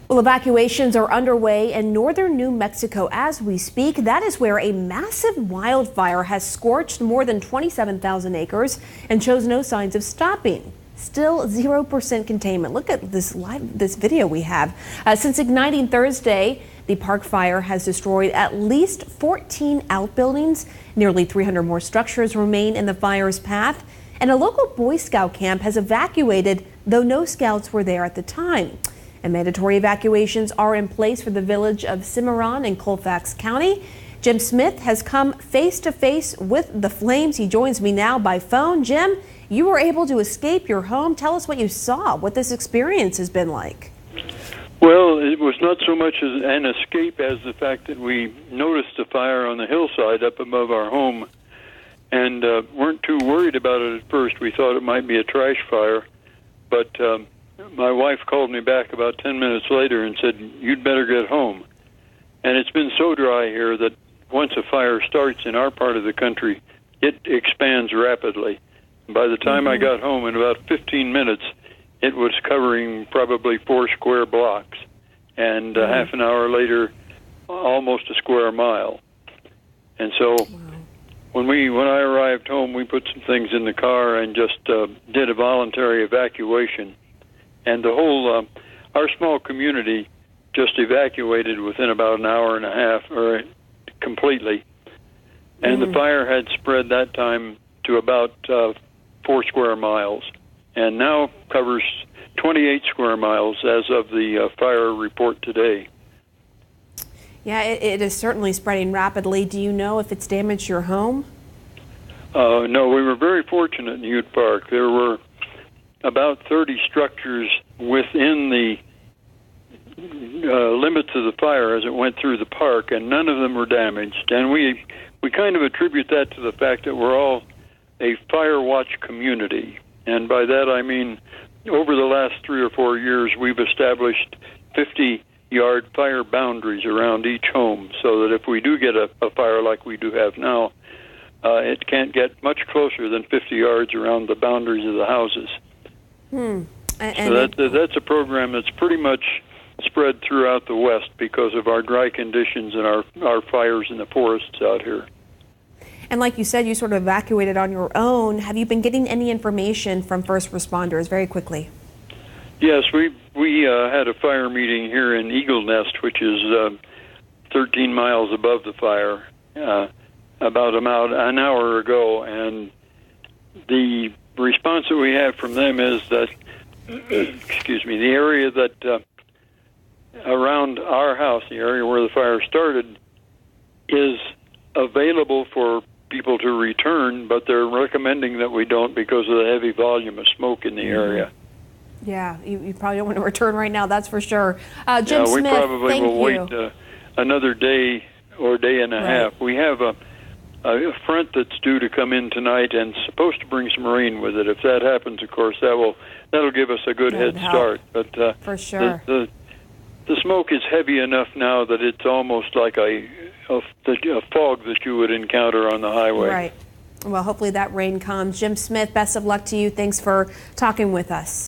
Well, evacuations are underway in northern New Mexico as we speak. That is where a massive wildfire has scorched more than 27,000 acres and shows no signs of stopping. Still 0% containment. Look at this video we have. Since igniting Thursday, the park fire has destroyed at least 14 outbuildings. Nearly 300 more structures remain in the fire's path. And a local Boy Scout camp has evacuated, though no scouts were there at the time. And mandatory evacuations are in place for the village of Cimarron in Colfax County. Jim Smith has come face to face with the flames. He joins me now by phone. Jim, you were able to escape your home. Tell us what you saw, what this experience has been like. Well, it was not so much as an escape as the fact that we noticed a fire on the hillside up above our home and weren't too worried about it at first. We thought it might be a trash fire, but my wife called me back about 10 minutes later and said, "You'd better get home." And it's been so dry here that once a fire starts in our part of the country, it expands rapidly. By the time I got home, in about 15 minutes, it was covering probably 4 square blocks. And half an hour later, almost a square mile. And so when I arrived home, we put some things in the car and just did a voluntary evacuation. And the whole, our small community just evacuated within about an hour and a half, or completely. And the fire had spread that time to about 4 square miles, and now covers 28 square miles as of the fire report today. Yeah, it is certainly spreading rapidly. Do you know if it's damaged your home? No, we were very fortunate in Ute Park. There were about 30 structures within the limits of the fire as it went through the park, and none of them were damaged. And we kind of attribute that to the fact that we're all a fire watch community. And by that I mean over the last 3 or 4 years we've established 50-yard fire boundaries around each home, so that if we do get a fire like we do have now, it can't get much closer than 50 yards around the boundaries of the houses. So that's a program that's pretty much spread throughout the West because of our dry conditions and our fires in the forests out here. And like you said, you sort of evacuated on your own. Have you been getting any information from first responders very quickly? Yes, we had a fire meeting here in Eagle Nest, which is 13 miles above the fire, about an hour ago, and the response that we have from them is that, excuse me, the area that around our house, the area where the fire started, is available for people to return, but they're recommending that we don't because of the heavy volume of smoke in the area. Yeah, you probably don't want to return right now, that's for sure. Jim Smith, we probably will wait another day or day and a half. We have a front that's due to come in tonight and supposed to bring some rain with it. If that happens, of course, that'll give us a good head start. But for sure, the smoke is heavy enough now that it's almost like a fog that you would encounter on the highway. Right. Well, hopefully that rain comes. Jim Smith, best of luck to you. Thanks for talking with us.